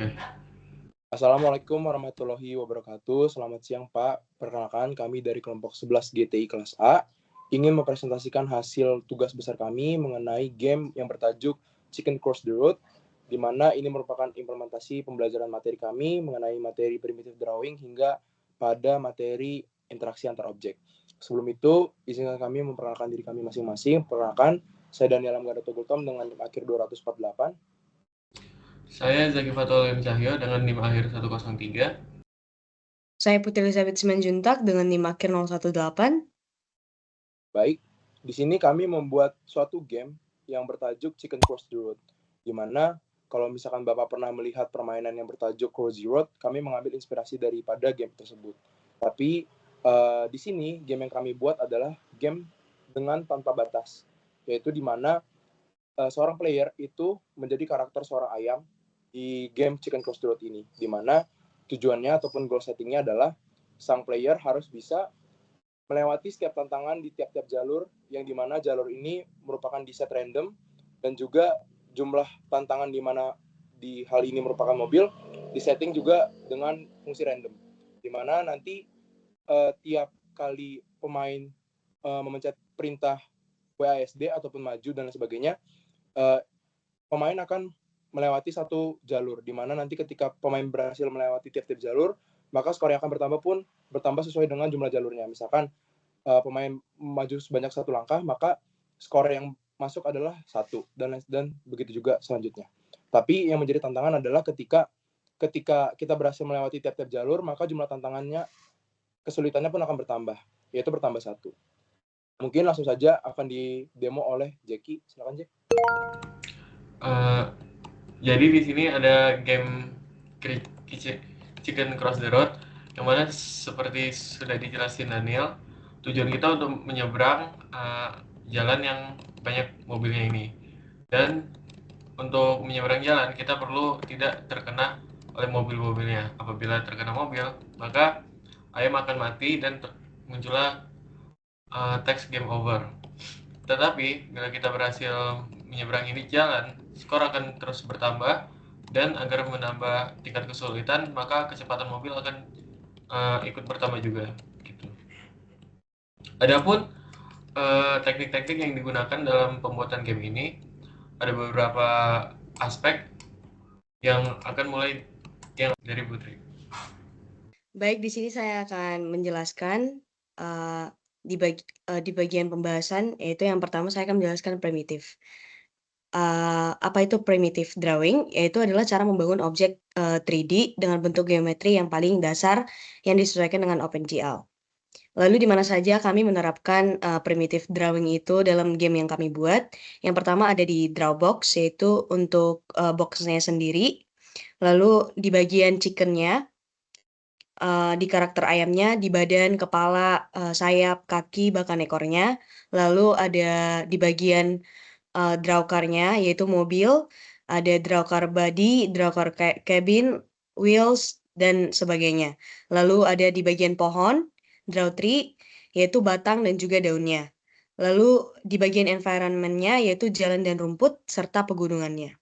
Oke. Assalamualaikum warahmatullahi wabarakatuh. Selamat siang, Pak. Perkenalkan, kami dari kelompok 11 GTI kelas A ingin mempresentasikan hasil tugas besar kami mengenai game yang bertajuk Chicken Cross the Road, di mana ini merupakan implementasi pembelajaran materi kami mengenai materi primitive drawing hingga pada materi interaksi antar objek. Sebelum itu, izinkan kami memperkenalkan diri kami masing-masing. Perkenalkan, saya Daniel Amgadato Gultom dengan NIM akhir 248. Saya Zaki Fatul Cahyo dengan NIM akhir 103. Saya Putri Elizabeth Simanjuntak dengan NIM akhir 018. Baik, di sini kami membuat suatu game yang bertajuk Chicken Cross the Road, di mana kalau misalkan Bapak pernah melihat permainan yang bertajuk Cross the Road, kami mengambil inspirasi daripada game tersebut. Tapi di sini game yang kami buat adalah game dengan tanpa batas, yaitu di mana seorang player itu menjadi karakter seorang ayam di game Chicken Cross the Road ini, di mana tujuannya ataupun goal settingnya adalah sang player harus bisa melewati setiap tantangan di tiap-tiap jalur, yang dimana jalur ini merupakan di set random, dan juga jumlah tantangan di mana di hal ini merupakan mobil, di setting juga dengan fungsi random, di mana nanti tiap kali pemain memencet perintah WASD ataupun maju dan sebagainya, pemain akan melewati satu jalur, di mana nanti ketika pemain berhasil melewati tiap-tiap jalur, maka skor yang akan bertambah sesuai dengan jumlah jalurnya. Misalkan pemain maju sebanyak satu langkah, maka skor yang masuk adalah 1, dan begitu juga selanjutnya. Tapi yang menjadi tantangan adalah ketika kita berhasil melewati tiap-tiap jalur, maka jumlah tantangannya, kesulitannya pun akan bertambah, yaitu bertambah 1. Mungkin langsung saja akan di-demo oleh Jackie. Silakan, Jack. Jadi di sini ada game Chicken Cross the Road, yang mana seperti sudah dijelasin Daniel, tujuan kita untuk menyeberang jalan yang banyak mobilnya ini. Dan untuk menyeberang jalan, kita perlu tidak terkena oleh mobil-mobilnya. Apabila terkena mobil, maka ayam akan mati dan muncullah teks game over. Tetapi bila kita berhasil menyeberangi jalan, skor akan terus bertambah, dan agar menambah tingkat kesulitan, maka kecepatan mobil akan ikut bertambah juga. Gitu. Adapun teknik-teknik yang digunakan dalam pembuatan game ini, ada beberapa aspek yang akan mulai yang dari Putri. Baik, di sini saya akan menjelaskan di bagian pembahasan, yaitu yang pertama saya akan menjelaskan primitif. Apa itu primitive drawing? Yaitu adalah cara membangun objek 3D dengan bentuk geometri yang paling dasar yang disesuaikan dengan OpenGL. Lalu di mana saja kami menerapkan primitive drawing itu dalam game yang kami buat? Yang pertama ada di Drawbox, yaitu untuk boxnya sendiri. Lalu di bagian chickennya, di karakter ayamnya, di badan, kepala, sayap, kaki, bahkan ekornya. Lalu ada di bagian drawcar-nya, yaitu mobil, ada drawcar body, drawcar cabin, wheels, dan sebagainya. Lalu ada di bagian pohon, draw tree, yaitu batang dan juga daunnya. Lalu di bagian environment-nya, yaitu jalan dan rumput, serta pegunungannya.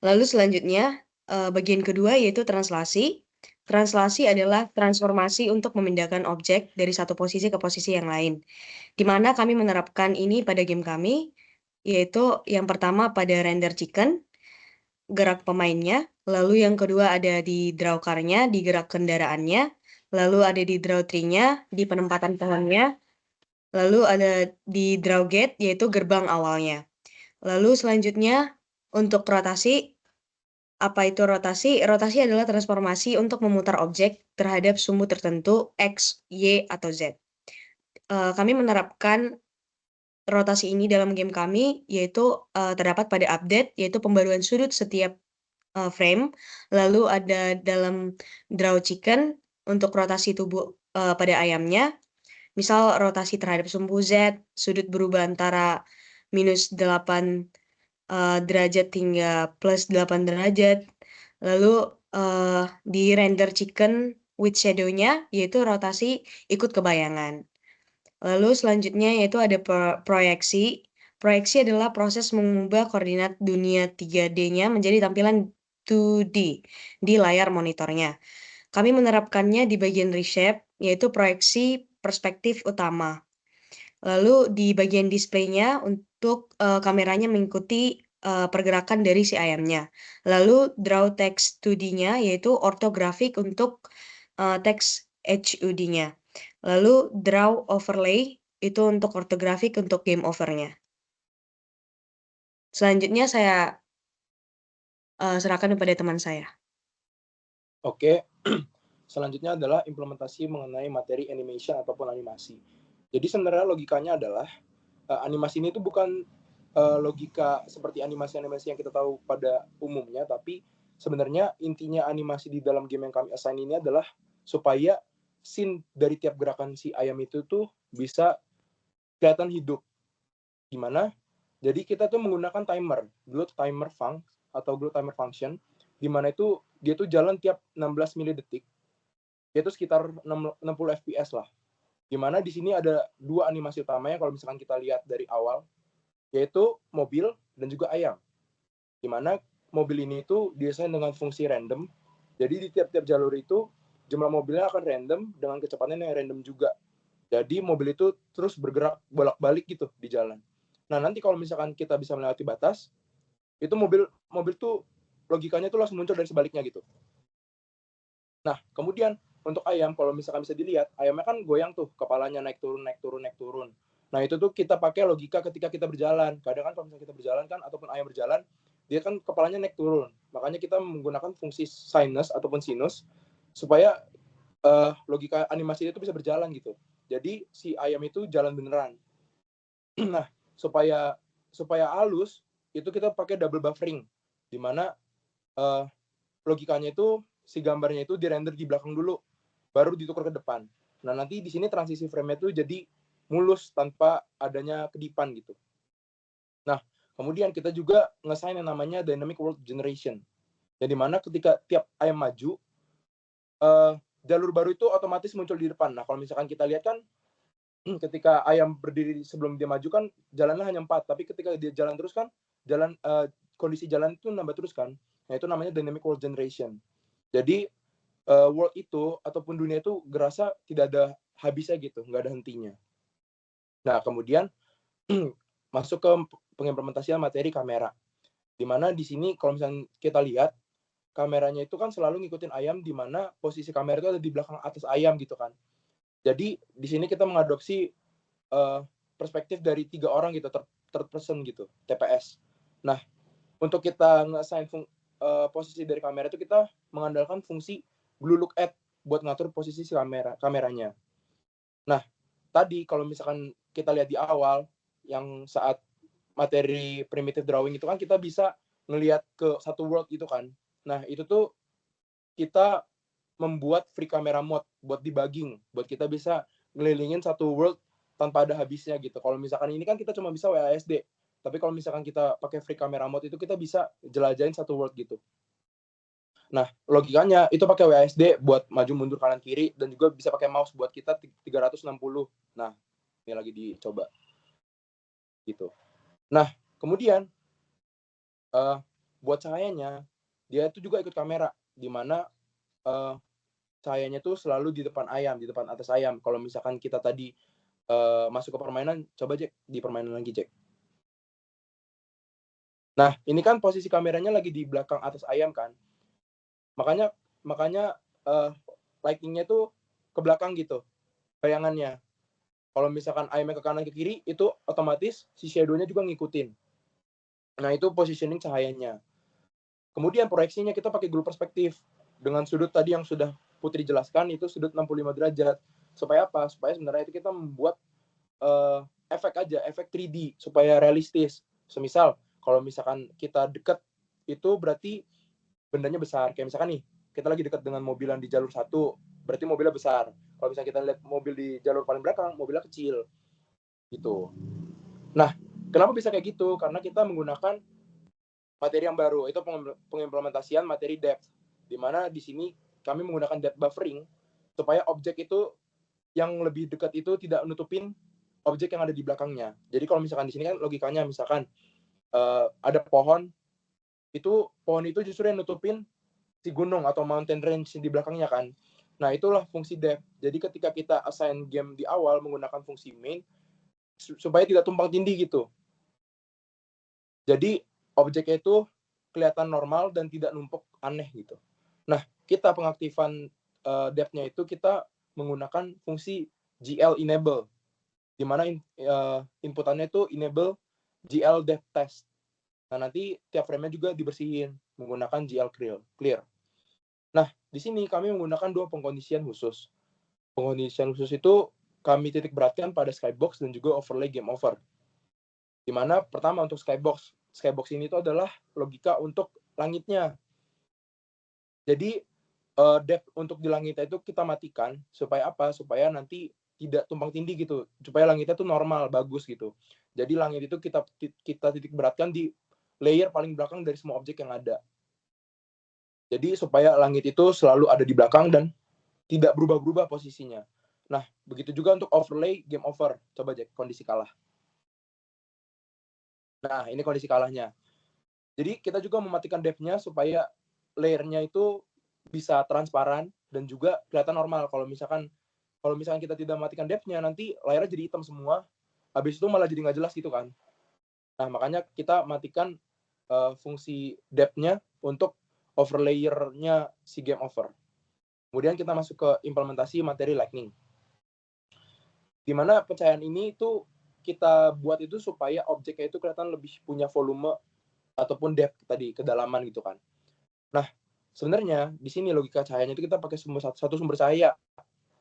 Lalu selanjutnya, bagian kedua yaitu translasi. Translasi adalah transformasi untuk memindahkan objek dari satu posisi ke posisi yang lain. Di mana kami menerapkan ini pada game kami, yaitu yang pertama pada render chicken, gerak pemainnya, lalu yang kedua ada di draw car-nya, di gerak kendaraannya, lalu ada di draw tree-nya, di penempatan pohonnya, lalu ada di draw gate, yaitu gerbang awalnya. Lalu selanjutnya untuk rotasi, apa itu rotasi? Rotasi adalah transformasi untuk memutar objek terhadap sumbu tertentu X, Y, atau Z. Kami menerapkan rotasi ini dalam game kami, yaitu terdapat pada update, yaitu pembaruan sudut setiap frame. Lalu ada dalam draw chicken untuk rotasi tubuh pada ayamnya. Misal rotasi terhadap sumbu Z, sudut berubah antara -8 derajat hingga +8 derajat. Lalu di render chicken with shadow-nya, yaitu rotasi ikut kebayangan. Lalu selanjutnya yaitu ada proyeksi. Proyeksi adalah proses mengubah koordinat dunia 3D-nya menjadi tampilan 2D di layar monitornya. Kami menerapkannya di bagian reshape, yaitu proyeksi perspektif utama. Lalu di bagian displaynya untuk kameranya mengikuti pergerakan dari si ayamnya. Lalu draw text 2D-nya yaitu ortografik untuk teks HUD-nya. Lalu draw overlay itu untuk ortografik untuk game over-nya. Selanjutnya saya serahkan kepada teman saya. Oke, selanjutnya adalah implementasi mengenai materi animation ataupun animasi. Jadi sebenarnya logikanya adalah animasi ini tuh bukan logika seperti animasi-animasi yang kita tahu pada umumnya, tapi sebenarnya intinya animasi di dalam game yang kami assign ini adalah supaya scene dari tiap gerakan si ayam itu tuh bisa kelihatan hidup. Gimana? Jadi kita tuh menggunakan timer, glow timer function, di mana itu dia tuh jalan tiap 16 milidetik. Dia tuh sekitar 60 fps lah. Dimana di sini ada dua animasi utamanya kalau misalkan kita lihat dari awal, yaitu mobil dan juga ayam. Dimana mobil ini itu desain dengan fungsi random. Jadi di tiap-tiap jalur itu jumlah mobilnya akan random dengan kecepatan yang random juga. Jadi mobil itu terus bergerak bolak-balik gitu di jalan. Nah nanti kalau misalkan kita bisa melewati batas, itu mobil tuh logikanya tuh langsung muncul dari sebaliknya gitu. Nah kemudian untuk ayam, kalau misalkan bisa dilihat, ayamnya kan goyang tuh, kepalanya naik turun. Nah itu tuh kita pakai logika ketika kita berjalan. Kadang kan kalau misalkan kita berjalan kan, ataupun ayam berjalan, dia kan kepalanya naik turun. Makanya kita menggunakan fungsi sinus ataupun sinus supaya logika animasi itu bisa berjalan gitu. Jadi si ayam itu jalan beneran. Nah supaya halus itu kita pakai double buffering, di mana logikanya itu si gambarnya itu dirender di belakang dulu, baru ditukar ke depan. Nah nanti di sini transisi frame-nya itu jadi mulus tanpa adanya kedipan gitu. Nah kemudian kita juga nge-assign yang namanya dynamic world generation, yang dimana ketika tiap ayam maju, jalur baru itu otomatis muncul di depan. Nah kalau misalkan kita lihat kan, ketika ayam berdiri sebelum dia maju kan jalannya hanya 4, tapi ketika dia jalan terus kan kondisi jalan itu nambah terus kan. Nah itu namanya dynamic world generation. Jadi world itu ataupun dunia itu gerasa tidak ada habisnya gitu, nggak ada hentinya. Nah kemudian masuk ke pengimplementasian materi kamera, dimana di sini kalau misalnya kita lihat kameranya itu kan selalu ngikutin ayam, di mana posisi kamera itu ada di belakang atas ayam gitu kan. Jadi di sini kita mengadopsi perspektif dari 3 orang gitu, third person gitu, TPS. Nah untuk kita nge-assign posisi dari kamera itu kita mengandalkan fungsi blue look at buat ngatur posisi si kameranya. Nah tadi kalau misalkan kita lihat di awal yang saat materi primitive drawing itu kan kita bisa ngelihat ke satu world gitu kan. Nah itu tuh kita membuat free camera mode buat debugging, buat kita bisa ngelilingin satu world tanpa ada habisnya gitu. Kalau misalkan ini kan kita cuma bisa WASD, tapi kalau misalkan kita pakai free camera mode itu kita bisa jelajahin satu world gitu. Nah logikanya itu pakai WASD buat maju mundur kanan kiri, dan juga bisa pakai mouse buat kita 360. Nah ini lagi dicoba gitu. Nah kemudian buat cahayanya dia itu juga ikut kamera, di mana cahayanya tuh selalu di depan atas ayam. Kalau misalkan kita tadi masuk ke permainan, coba Jack di permainan lagi Jack. Nah ini kan posisi kameranya lagi di belakang atas ayam kan, makanya lightingnya tuh ke belakang gitu bayangannya. Kalau misalkan ayamnya ke kanan ke kiri, itu otomatis si shadow-nya juga ngikutin. Nah itu positioning cahayanya. Kemudian proyeksinya kita pakai glow perspektif dengan sudut tadi yang sudah Putri jelaskan, itu sudut 65 derajat. Supaya apa? Supaya sebenarnya itu kita membuat efek 3D supaya realistis. Semisal kalau misalkan kita dekat, itu berarti bendanya besar. Kayak misalkan nih, kita lagi dekat dengan mobil yang di jalur 1, berarti mobilnya besar. Kalau misalnya kita lihat mobil di jalur paling belakang, mobilnya kecil gitu. Nah kenapa bisa kayak gitu? Karena kita menggunakan materi yang baru, itu pengimplementasian materi depth, di mana di sini kami menggunakan depth buffering supaya objek itu yang lebih dekat itu tidak nutupin objek yang ada di belakangnya. Jadi kalau misalkan di sini kan logikanya misalkan ada pohon itu pohon itu justru yang nutupin si gunung atau mountain range di belakangnya kan. Nah, itulah fungsi depth. Jadi ketika kita assign game di awal menggunakan fungsi main, supaya tidak tumpang tindih gitu. Jadi objeknya itu kelihatan normal dan tidak numpuk aneh gitu. Nah, kita pengaktifan depth-nya itu kita menggunakan fungsi GL enable, di mana inputannya itu enable GL depth test. Nah, nanti tiap frame-nya juga dibersihin menggunakan GL clear. Nah, di sini kami menggunakan 2 pengkondisian khusus. Pengkondisian khusus itu kami titik beratkan pada skybox dan juga overlay game over. Di mana pertama untuk skybox. Skybox ini itu adalah logika untuk langitnya. Jadi depth untuk di langitnya itu kita matikan supaya apa? Supaya nanti tidak tumpang tindih gitu. Supaya langitnya itu normal, bagus gitu. Jadi langit itu kita titik beratkan di layer paling belakang dari semua objek yang ada. Jadi supaya langit itu selalu ada di belakang dan tidak berubah-ubah posisinya. Nah, begitu juga untuk overlay game over. Coba Jack, kondisi kalah. Nah, ini kondisi kalahnya. Jadi kita juga mematikan depth-nya supaya layer-nya itu bisa transparan dan juga kelihatan normal. Kalau misalkan kita tidak mematikan depth-nya, nanti layarnya jadi hitam semua. Habis itu malah jadi nggak jelas gitu kan. Nah, makanya kita matikan fungsi depth-nya untuk overlayer-nya si game over. Kemudian kita masuk ke implementasi materi lightning. Di mana pencahayaan ini itu kita buat itu supaya objeknya itu kelihatan lebih punya volume ataupun depth tadi, kedalaman gitu kan. Nah, sebenarnya di sini logika cahayanya itu kita pakai satu sumber cahaya.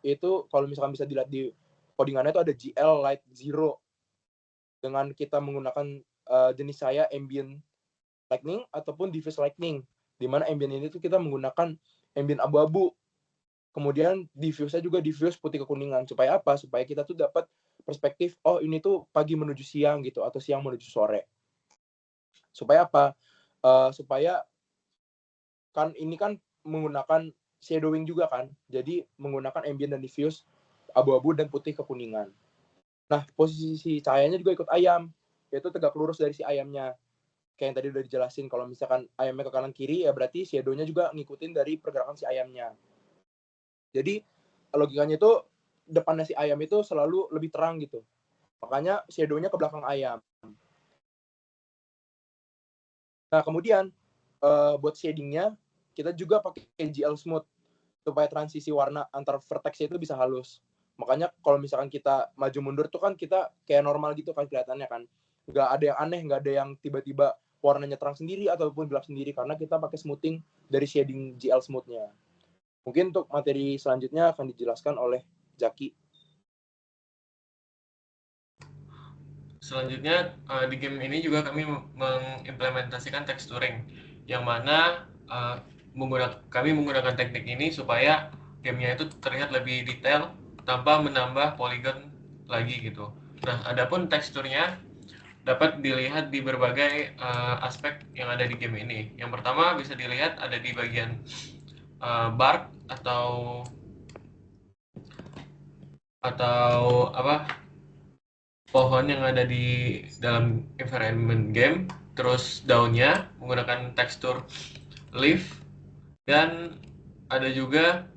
Itu kalau misalkan bisa dilihat di codingannya itu ada GL Light Zero. Dengan kita menggunakan jenis cahaya ambient lightning ataupun diffuse lightning. Di mana ambient ini tuh kita menggunakan ambient abu-abu. Kemudian diffuse-nya juga diffuse putih kekuningan. Supaya apa? Supaya kita tuh dapat perspektif, oh ini tuh pagi menuju siang gitu, atau siang menuju sore. Supaya apa? Supaya kan ini kan menggunakan shadowing juga kan. Jadi menggunakan ambient dan diffuse, abu-abu dan putih kekuningan. Nah, posisi cahayanya juga ikut ayam, yaitu tegak lurus dari si ayamnya. Kayak yang tadi udah dijelasin, kalau misalkan ayamnya ke kanan kiri, ya berarti shadow-nya juga ngikutin dari pergerakan si ayamnya. Jadi logikanya itu depannya si ayam itu selalu lebih terang gitu. Makanya shadow-nya ke belakang ayam. Nah, kemudian buat shading-nya kita juga pakai GL Smooth supaya transisi warna antar vertex itu bisa halus. Makanya kalau misalkan kita maju mundur tuh kan kita kayak normal gitu kan kelihatannya kan. Nggak ada yang aneh, nggak ada yang tiba-tiba warnanya terang sendiri ataupun gelap sendiri karena kita pakai smoothing dari shading GL Smooth-nya. Mungkin untuk materi selanjutnya akan dijelaskan oleh Jaki. Selanjutnya di game ini juga kami mengimplementasikan texturing, yang mana kami menggunakan teknik ini supaya gamenya itu terlihat lebih detail tanpa menambah polygon lagi gitu. Nah, adapun teksturnya dapat dilihat di berbagai aspek yang ada di game ini. Yang pertama bisa dilihat ada di bagian bark atau pohon yang ada di dalam environment game, terus daunnya menggunakan tekstur leaf, dan ada juga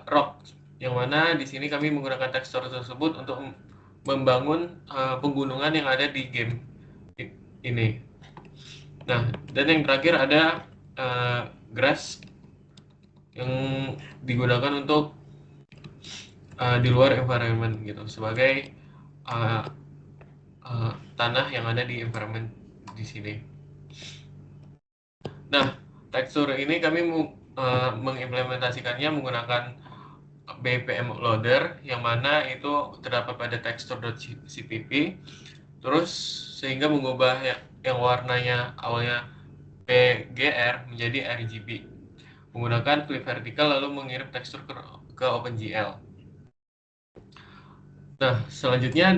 rock, yang mana di sini kami menggunakan tekstur tersebut untuk membangun penggunungan yang ada di game ini. Nah, dan yang terakhir ada grass yang digunakan untuk di luar environment gitu, sebagai tanah yang ada di environment di sini. Nah, tekstur ini kami mengimplementasikannya menggunakan BPM loader, yang mana itu terdapat pada tekstur.cpp, terus sehingga mengubah yang warnanya awalnya PGR menjadi RGB menggunakan flip vertikal lalu mengirim tekstur ke OpenGL. Nah, selanjutnya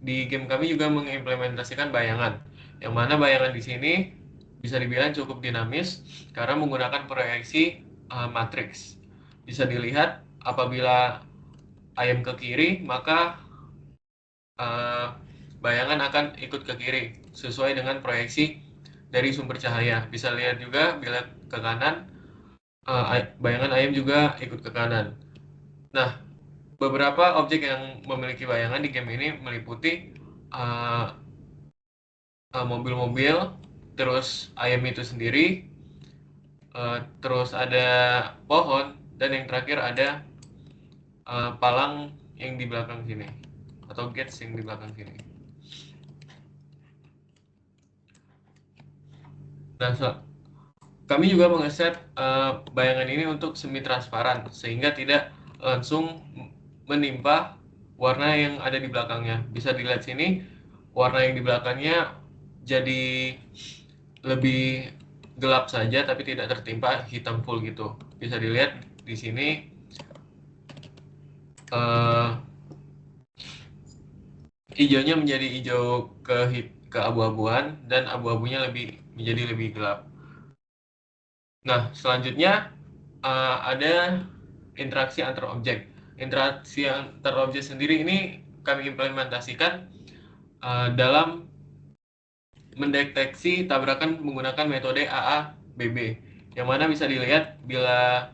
di game kami juga mengimplementasikan bayangan, yang mana bayangan di sini bisa dibilang cukup dinamis karena menggunakan proyeksi matriks. Bisa dilihat apabila ayam ke kiri, maka bayangan akan ikut ke kiri sesuai dengan proyeksi dari sumber cahaya. Bisa lihat juga bila ke kanan, bayangan ayam juga ikut ke kanan. Nah, beberapa objek yang memiliki bayangan di game ini meliputi mobil-mobil, terus ayam itu sendiri, terus ada pohon, dan yang terakhir ada palang yang di belakang sini, atau gates yang di belakang sini. Nah, kami juga mengeset bayangan ini untuk semi transparan sehingga tidak langsung menimpa warna yang ada di belakangnya. Bisa dilihat sini, warna yang di belakangnya jadi lebih gelap saja tapi tidak tertimpa hitam full gitu. Bisa dilihat di sini hijaunya menjadi hijau ke abu-abuan dan abu-abunya menjadi lebih gelap. Nah, selanjutnya ada interaksi antar objek. Interaksi antar objek sendiri ini kami implementasikan dalam mendeteksi tabrakan menggunakan metode AABB, yang mana bisa dilihat bila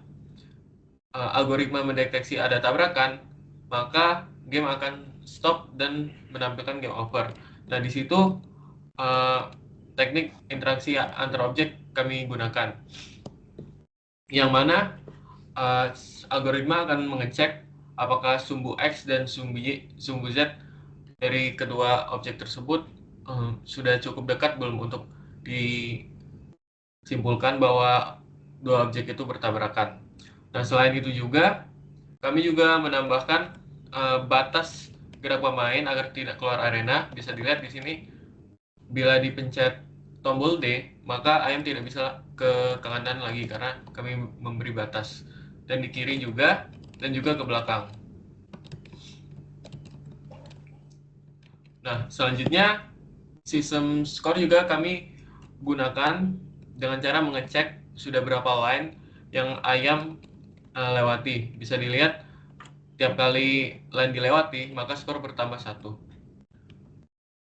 algoritma mendeteksi ada tabrakan, maka game akan stop dan menampilkan game over. Nah, di situ teknik interaksi antar objek kami gunakan, yang mana algoritma akan mengecek apakah sumbu X dan sumbu Z dari kedua objek tersebut sudah cukup dekat belum untuk disimpulkan bahwa dua objek itu bertabrakan. Nah, selain itu juga kami juga menambahkan batas gerak pemain agar tidak keluar arena. Bisa dilihat di sini, bila dipencet tombol D, maka ayam tidak bisa ke kanan lagi karena kami memberi batas. Dan di kiri juga, dan juga ke belakang. Nah, selanjutnya sistem skor juga kami gunakan dengan cara mengecek sudah berapa line yang ayam lewati. Bisa dilihat tiap kali line dilewati, maka skor bertambah 1.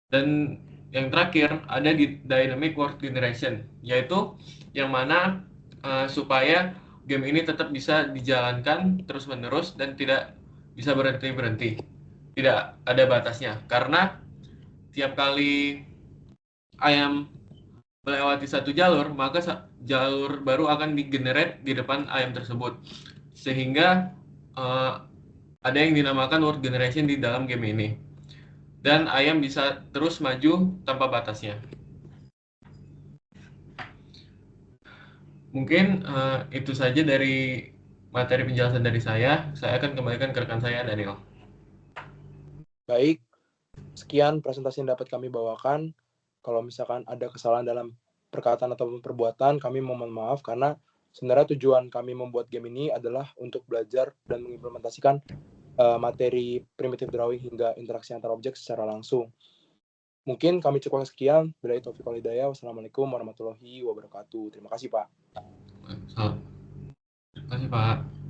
Dan yang terakhir ada di dynamic world generation, yaitu yang mana supaya game ini tetap bisa dijalankan terus-menerus dan tidak bisa berhenti-berhenti. Tidak ada batasnya, karena tiap kali ayam melewati satu jalur, maka jalur baru akan digenerate di depan ayam tersebut. Sehingga ada yang dinamakan world generation di dalam game ini. Dan ayam bisa terus maju tanpa batasnya. Mungkin itu saja dari materi penjelasan dari saya. Saya akan kembalikan ke rekan saya, Daniel. Baik, sekian presentasi yang dapat kami bawakan. Kalau misalkan ada kesalahan dalam perkataan atau perbuatan, kami mohon maaf karena sebenarnya tujuan kami membuat game ini adalah untuk belajar dan mengimplementasikan materi primitive drawing hingga interaksi antar objek secara langsung. Mungkin kami cukup sekian. Bila itu Taufiq wal Hidayah. Wassalamualaikum warahmatullahi wabarakatuh. Terima kasih, Pak. Terima kasih, Pak.